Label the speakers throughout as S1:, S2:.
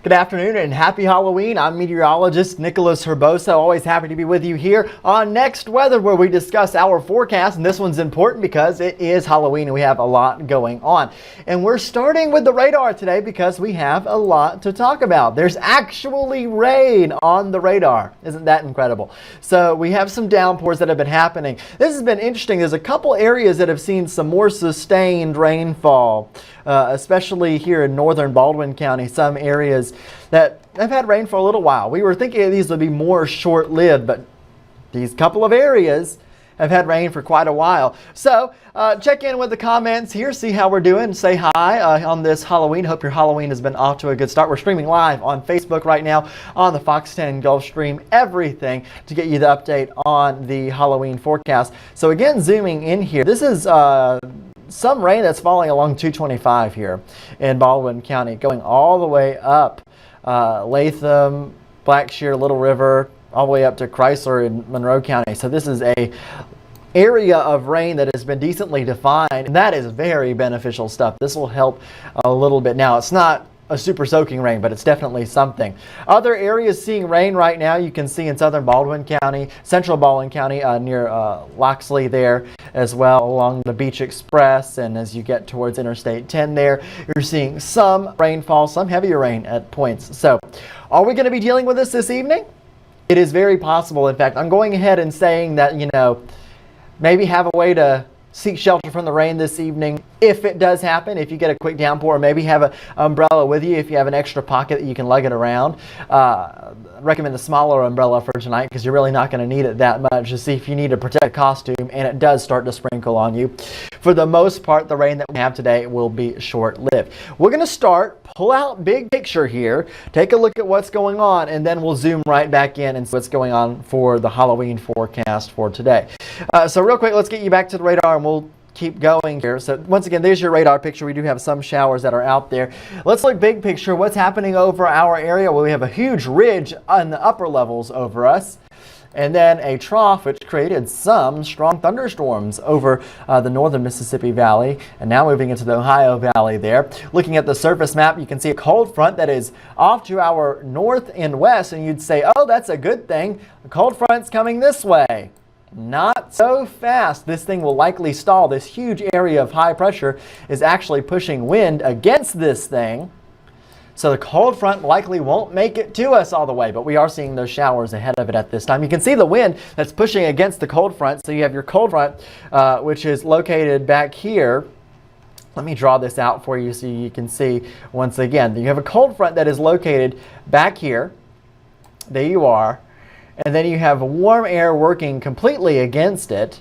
S1: Good afternoon and happy Halloween. I'm meteorologist Nicholas Herboso. Always happy to be with you here on Next Weather, where we discuss our forecast. And this one's important because it is Halloween and we have a lot going on. And we're starting with the radar today because we have a lot to talk about. There's actually rain on the radar. Isn't that incredible? So we have some downpours that have been happening. This has been interesting. There's a couple areas that have seen some more sustained rainfall, especially here in northern Baldwin County. Some areas that have had rain for a little while. We were thinking these would be more short-lived, but these couple of areas have had rain for quite a while. So check in with the comments here, see how we're doing, say hi on this Halloween. Hope your Halloween has been off to a good start. We're streaming live on Facebook right now on the Fox 10 Gulfstream Everything to get you the update on the Halloween forecast. So again, zooming in here, this is some rain that's falling along 225 here in Baldwin County, going all the way up Latham, Blackshear, Little River, all the way up to Chrysler in Monroe County. So this is a area of rain that has been decently defined, and that is very beneficial stuff. This will help a little bit. Now, it's not a super soaking rain, but it's definitely something. Other areas seeing rain right now, you can see in southern Baldwin County, central Baldwin County, near Loxley there as well, along the Beach Express, and as you get towards Interstate 10 there, you're seeing some rainfall, some heavier rain at points. So are we going to be dealing with this evening? It is very possible. In fact, I'm going ahead and saying that, maybe have a way to seek shelter from the rain this evening if it does happen. If you get a quick downpour, or maybe have an umbrella with you if you have an extra pocket that you can lug it around. Recommend the smaller umbrella for tonight because you're really not going to need it that much to see if you need a protective costume and it does start to sprinkle on you. For the most part, the rain that we have today will be short-lived. We're going to pull out big picture here, take a look at what's going on, and then we'll zoom right back in and see what's going on for the Halloween forecast for today. So real quick, let's get you back to the radar and we'll keep going here. So once again, there's your radar picture. We do have some showers that are out there. Let's look big picture. What's happening over our area? Well, we have a huge ridge on the upper levels over us, and then a trough which created some strong thunderstorms over the northern Mississippi Valley, and now moving into the Ohio Valley there. Looking at the surface map, you can see a cold front that is off to our north and west, and you'd say, oh, that's a good thing. The cold front's coming this way. Not so fast. This thing will likely stall. This huge area of high pressure is actually pushing wind against this thing. So the cold front likely won't make it to us all the way, but we are seeing those showers ahead of it at this time. You can see the wind that's pushing against the cold front. So you have your cold front, which is located back here. Let me draw this out for you so you can see once again. You have a cold front that is located back here. There you are. And then you have warm air working completely against it,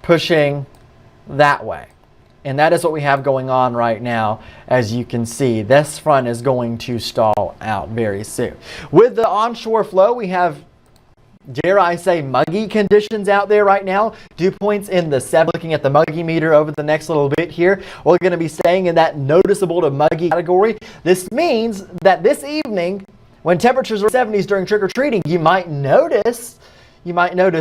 S1: pushing that way. And that is what we have going on right now. As you can see, this front is going to stall out very soon. With the onshore flow, we have, dare I say, muggy conditions out there right now. Dew points in the 7. Looking at the muggy meter over the next little bit here, we're going to be staying in that noticeable to muggy category. This means that this evening, when temperatures are 70s during trick-or-treating, you might notice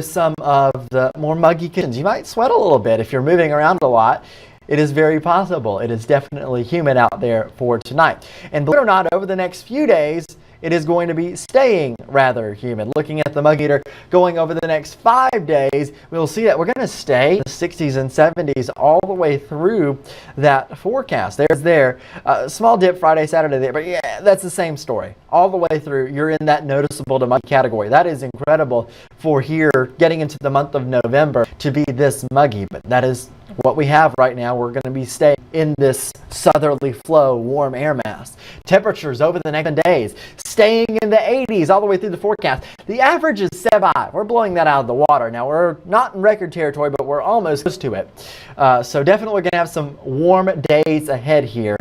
S1: some of the more muggy conditions. You might sweat a little bit if you're moving around a lot. It is very possible. It is definitely humid out there for tonight. And believe it or not, over the next few days, it is going to be staying rather humid. Looking at the mug meter going over the next 5 days, we'll see that we're going to stay in the 60s and 70s all the way through that forecast. There's small dip Friday, Saturday there, but yeah, that's the same story. All the way through, you're in that noticeable to muggy category. That is incredible for here getting into the month of November to be this muggy, but that is what we have right now. We're going to be staying in this southerly flow warm air mass. Temperatures over the next 7 days staying in the 80s all the way through the forecast. The average is 75. We're blowing that out of the water. Now, we're not in record territory, but we're almost close to it. So definitely going to have some warm days ahead here.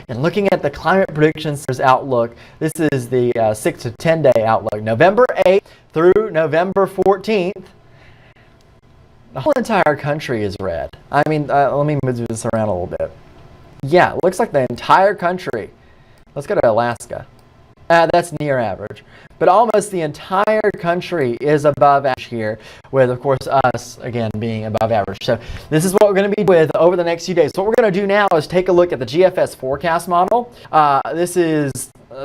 S1: And looking at the climate predictions outlook, this is the 6 to 10 day outlook. November 8th through November 14th. The whole entire country is red. I mean, let me move this around a little bit. Yeah, it looks like the entire country. Let's go to Alaska. That's near average. But almost the entire country is above average here, with, of course, us, again, being above average. So this is what we're going to be with over the next few days. So what we're going to do now is take a look at the GFS forecast model. This is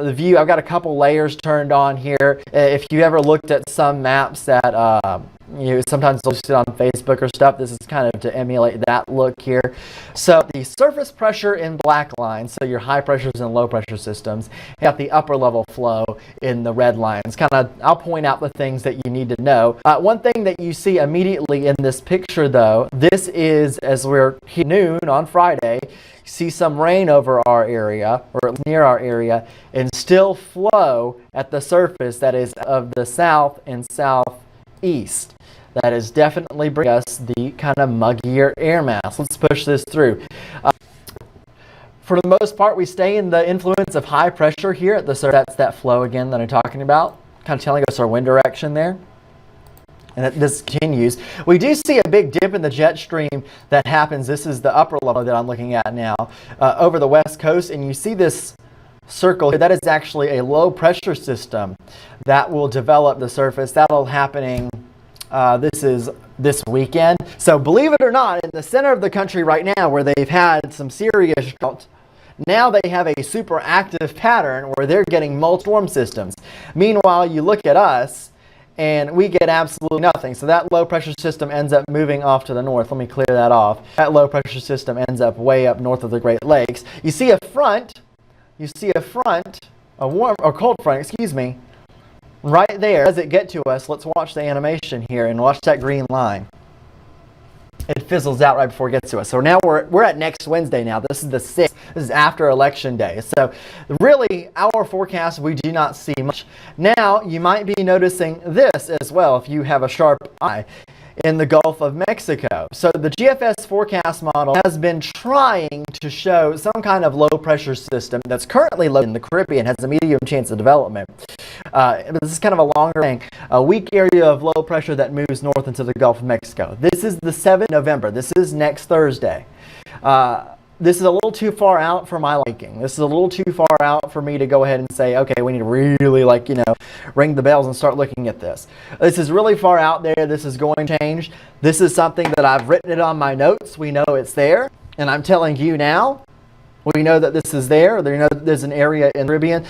S1: the view, I've got a couple layers turned on here. If you ever looked at some maps that sometimes they'll sit on Facebook or stuff, this is kind of to emulate that look here. So the surface pressure in black lines, so your high pressures and low pressure systems, got the upper level flow in the red lines. I'll point out the things that you need to know. One thing that you see immediately in this picture though, this is as we're here noon on Friday, you see some rain over our area or near our area and still flow at the surface that is of the south and southeast. That is definitely bringing us the kind of muggier air mass. Let's push this through. For the most part, we stay in the influence of high pressure here at the surface. That's that flow again that I'm talking about, kind of telling us our wind direction there. And this continues. We do see a big dip in the jet stream that happens. This is the upper level that I'm looking at now over the west coast. And you see this circle here. That is actually a low pressure system that will develop the surface. That'll happening. This is this weekend. So believe it or not, in the center of the country right now where they've had some serious drought, now they have a super active pattern where they're getting multiple storm systems. Meanwhile, you look at us and we get absolutely nothing. So that low pressure system ends up moving off to the north. Let me clear that off. That low pressure system ends up way up north of the Great Lakes. You see a warm or cold front, excuse me, right there. As it get to us, let's watch the animation here and watch that green line. It fizzles out right before it gets to us. So now we're at next Wednesday now. This is the 6th. This is after Election Day. So really, our forecast, we do not see much. Now, you might be noticing this as well if you have a sharp eye in the Gulf of Mexico. So the GFS forecast model has been trying to show some kind of low pressure system that's currently low in the Caribbean, has a medium chance of development. This is kind of a longer thing, a weak area of low pressure that moves north into the Gulf of Mexico. This is the 7th of November. This is next Thursday. This is a little too far out for my liking. This is a little too far out for me to go ahead and say, okay, we need to really ring the bells and start looking at this. This is really far out there. This is going to change. This is something that I've written it on my notes. We know it's there. And I'm telling you now, we know that this is there. We know that there's an area in the Caribbean.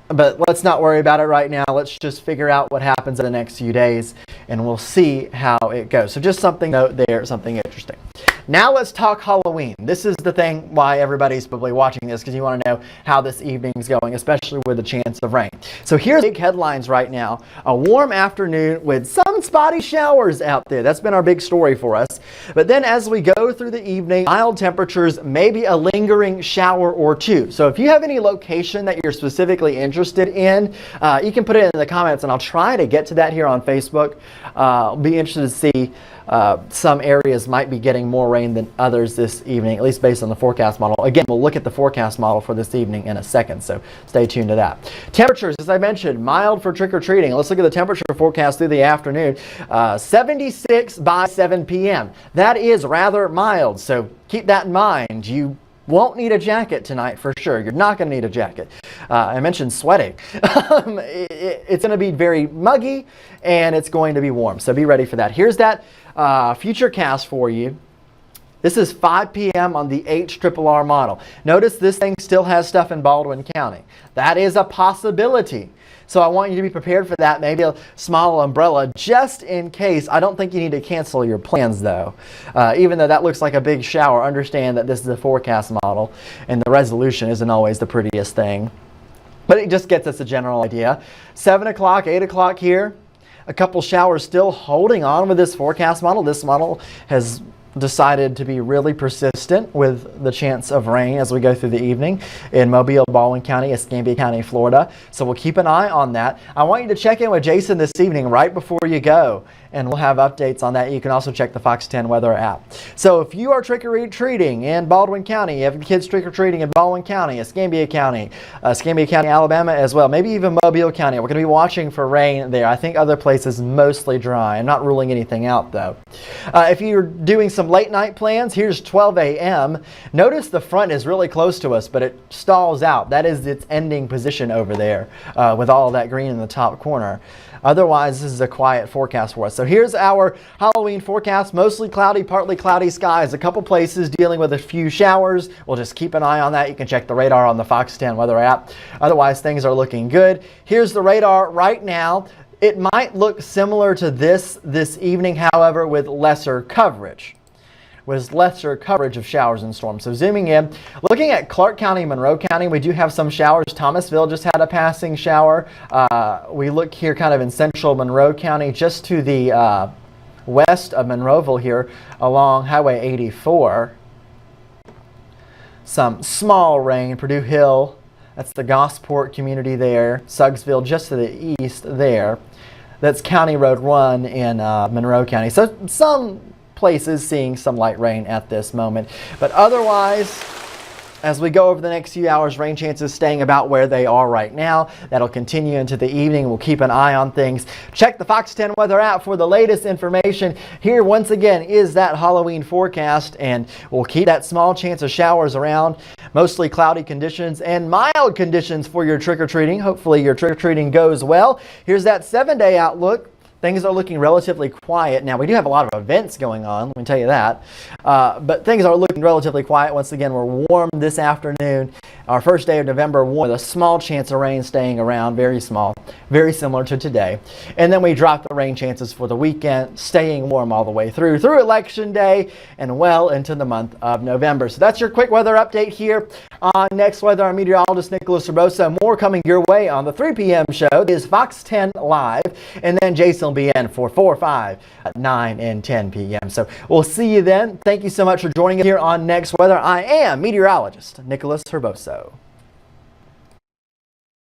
S1: But let's not worry about it right now. Let's just figure out what happens in the next few days, and we'll see how it goes. So just something to note there, something interesting. Now let's talk Halloween. This is the thing why everybody's probably watching this, because you want to know how this evening's going, especially with a chance of rain. So here's big headlines right now. A warm afternoon with some spotty showers out there. That's been our big story for us. But then as we go through the evening, mild temperatures, maybe a lingering shower or two. So if you have any location that you're specifically interested in, you can put it in the comments, and I'll try to get to that here on Facebook. I'll be interested to see some areas might be getting more rain than others this evening, at least based on the forecast model. Again, we'll look at the forecast model for this evening in a second, so stay tuned to that. Temperatures, as I mentioned, mild for trick-or-treating. Let's look at the temperature forecast through the afternoon. 76 by 7 p.m. That is rather mild, so keep that in mind. You won't need a jacket tonight for sure. You're not going to need a jacket. I mentioned sweating. It's going to be very muggy, and it's going to be warm, so be ready for that. Here's that future cast for you. This is 5 p.m. on the HRRR model. Notice this thing still has stuff in Baldwin County. That is a possibility. So I want you to be prepared for that. Maybe a small umbrella just in case. I don't think you need to cancel your plans though. Even though that looks like a big shower, understand that this is a forecast model and the resolution isn't always the prettiest thing. But it just gets us a general idea. 7 o'clock, 8 o'clock here. A couple showers still holding on with this forecast model. This model has decided to be really persistent with the chance of rain as we go through the evening in Mobile, Baldwin County, Escambia County, Florida. So we'll keep an eye on that. I want you to check in with Jason this evening right before you go, and we'll have updates on that. You can also check the Fox 10 weather app. So if you are trick-or-treating in Baldwin County, you have kids trick-or-treating in Baldwin County, Escambia County, Alabama as well, maybe even Mobile County. We're going to be watching for rain there. I think other places mostly dry. I'm not ruling anything out though. If you're doing some some late night plans. Here's 12 a.m. Notice the front is really close to us, but it stalls out. That is its ending position over there with all of that green in the top corner. Otherwise, this is a quiet forecast for us. So here's our Halloween forecast. Mostly cloudy, partly cloudy skies. A couple places dealing with a few showers. We'll just keep an eye on that. You can check the radar on the Fox 10 weather app. Otherwise, things are looking good. Here's the radar right now. It might look similar to this evening, however, with lesser coverage. With lesser coverage of showers and storms. So zooming in, looking at Clark County, Monroe County, we do have some showers. Thomasville just had a passing shower. We look here kind of in central Monroe County, just to the west of Monroeville here along Highway 84. Some small rain, Purdue Hill, that's the Gosport community there. Suggsville just to the east there. That's County Road 1 in Monroe County. So some places seeing some light rain at this moment. But otherwise, as we go over the next few hours, rain chances staying about where they are right now. That'll continue into the evening. We'll keep an eye on things. Check the Fox 10 weather app for the latest information. Here, once again, is that Halloween forecast, and we'll keep that small chance of showers around. Mostly cloudy conditions and mild conditions for your trick-or-treating. Hopefully your trick-or-treating goes well. Here's that 7-day outlook. Things are looking relatively quiet. Now, we do have a lot of events going on, let me tell you that. But things are looking relatively quiet. Once again, we're warm this afternoon. Our first day of November, warm with a small chance of rain staying around, very small, very similar to today. And then we drop the rain chances for the weekend, staying warm all the way through Election Day and well into the month of November. So that's your quick weather update here on Next Weather. I'm meteorologist Nicholas Herboso. More coming your way on the 3 p.m. show. It is Fox 10 Live, and then Jason will be in for 4, 5, 9, and 10 p.m. So we'll see you then. Thank you so much for joining us here on Next Weather. I am meteorologist Nicholas Herboso.